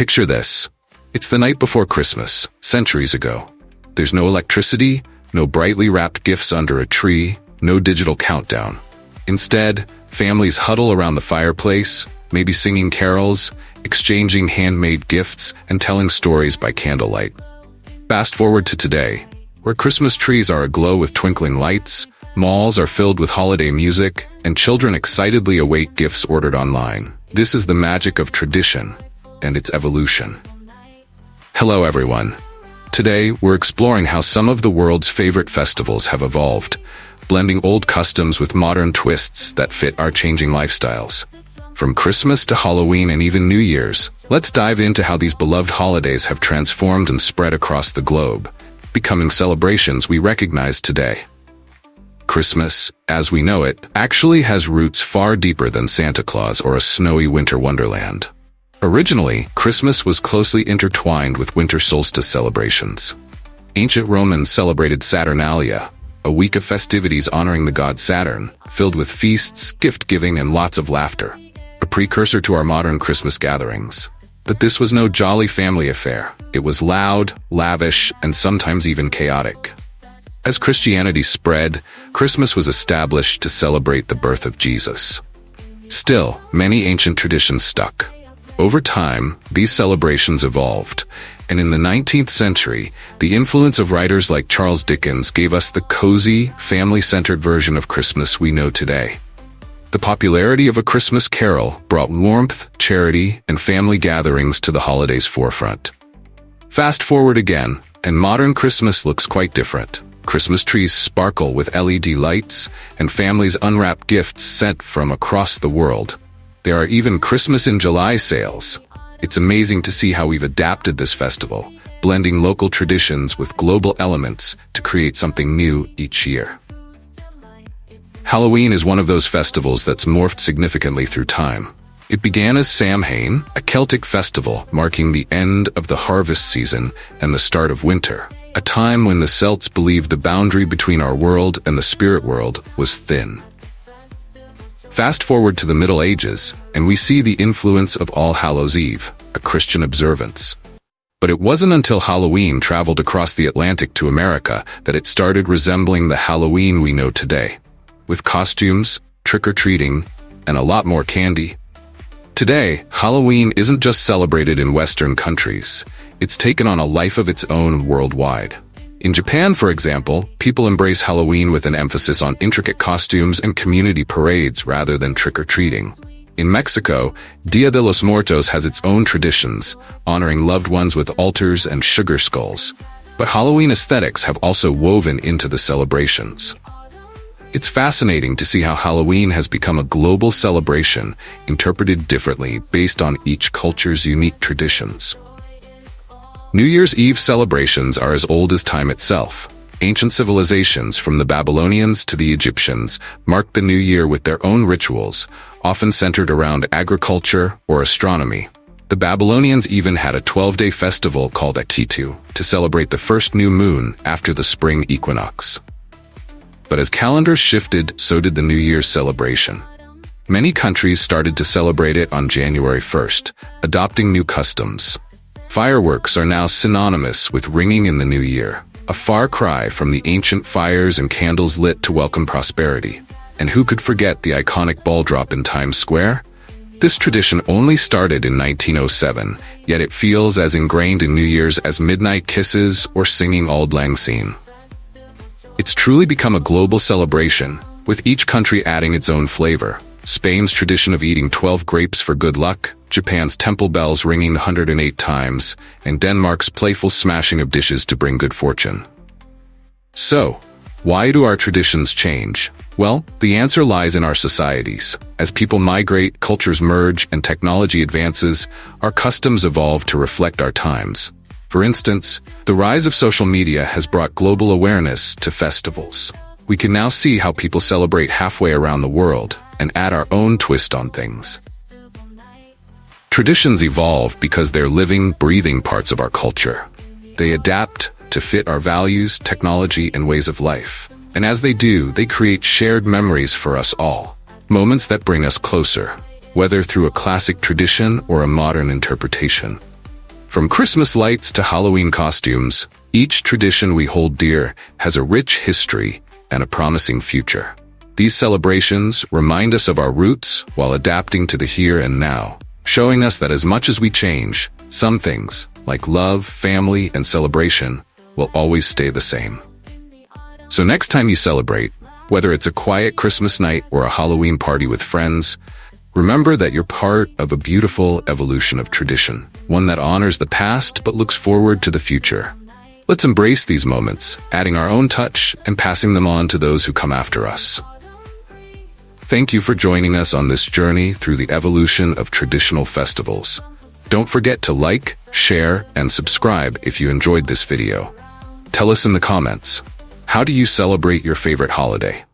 Picture this. It's the night before Christmas, centuries ago. There's no electricity, no brightly wrapped gifts under a tree, no digital countdown. Instead, families huddle around the fireplace, maybe singing carols, exchanging handmade gifts, and telling stories by candlelight. Fast forward to today, where Christmas trees are aglow with twinkling lights, malls are filled with holiday music, and children excitedly await gifts ordered online. This is the magic of tradition and its evolution. Hello everyone. Today, we're exploring how some of the world's favorite festivals have evolved, blending old customs with modern twists that fit our changing lifestyles. From Christmas to Halloween and even New Year's, let's dive into how these beloved holidays have transformed and spread across the globe, becoming celebrations we recognize today. Christmas, as we know it, actually has roots far deeper than Santa Claus or a snowy winter wonderland. Originally, Christmas was closely intertwined with winter solstice celebrations. Ancient Romans celebrated Saturnalia, a week of festivities honoring the god Saturn, filled with feasts, gift-giving, and lots of laughter, a precursor to our modern Christmas gatherings. But this was no jolly family affair. It was loud, lavish, and sometimes even chaotic. As Christianity spread, Christmas was established to celebrate the birth of Jesus. Still, many ancient traditions stuck. Over time, these celebrations evolved, and in the 19th century, the influence of writers like Charles Dickens gave us the cozy, family-centered version of Christmas we know today. The popularity of A Christmas Carol brought warmth, charity, and family gatherings to the holiday's forefront. Fast forward again, and modern Christmas looks quite different. Christmas trees sparkle with LED lights, and families unwrap gifts sent from across the world. There are even Christmas in July sales. It's amazing to see how we've adapted this festival, blending local traditions with global elements to create something new each year. Halloween is one of those festivals that's morphed significantly through time. It began as Samhain, a Celtic festival marking the end of the harvest season and the start of winter, a time when the Celts believed the boundary between our world and the spirit world was thin. Fast forward to the Middle Ages, and we see the influence of All Hallows' Eve, a Christian observance. But it wasn't until Halloween traveled across the Atlantic to America that it started resembling the Halloween we know today, with costumes, trick-or-treating, and a lot more candy. Today, Halloween isn't just celebrated in Western countries. It's taken on a life of its own worldwide. In Japan, for example, people embrace Halloween with an emphasis on intricate costumes and community parades rather than trick-or-treating. In Mexico, Dia de los Muertos has its own traditions, honoring loved ones with altars and sugar skulls. But Halloween aesthetics have also woven into the celebrations. It's fascinating to see how Halloween has become a global celebration, interpreted differently based on each culture's unique traditions. New Year's Eve celebrations are as old as time itself. Ancient civilizations, from the Babylonians to the Egyptians, marked the new year with their own rituals, often centered around agriculture or astronomy. The Babylonians even had a 12-day festival called Akitu to celebrate the first new moon after the spring equinox. But as calendars shifted, so did the New Year's celebration. Many countries started to celebrate it on January 1st, adopting new customs. Fireworks are now synonymous with ringing in the new year, a far cry from the ancient fires and candles lit to welcome prosperity. And who could forget the iconic ball drop in Times Square? This tradition only started in 1907, yet it feels as ingrained in New Year's as midnight kisses or singing Auld Lang Syne. It's truly become a global celebration, with each country adding its own flavor. Spain's tradition of eating 12 grapes for good luck, Japan's temple bells ringing 108 times, and Denmark's playful smashing of dishes to bring good fortune. So, why do our traditions change? Well, the answer lies in our societies. As people migrate, cultures merge, and technology advances, our customs evolve to reflect our times. For instance, the rise of social media has brought global awareness to festivals. We can now see how people celebrate halfway around the world and add our own twist on things. Traditions evolve because they're living, breathing parts of our culture. They adapt to fit our values, technology, and ways of life. And as they do, they create shared memories for us all. Moments that bring us closer, whether through a classic tradition or a modern interpretation. From Christmas lights to Halloween costumes, each tradition we hold dear has a rich history and a promising future. These celebrations remind us of our roots while adapting to the here and now, showing us that as much as we change, some things, like love, family, and celebration, will always stay the same. So next time you celebrate, whether it's a quiet Christmas night or a Halloween party with friends, remember that you're part of a beautiful evolution of tradition, one that honors the past but looks forward to the future. Let's embrace these moments, adding our own touch and passing them on to those who come after us. Thank you for joining us on this journey through the evolution of traditional festivals. Don't forget to like, share, and subscribe if you enjoyed this video. Tell us in the comments, how do you celebrate your favorite holiday?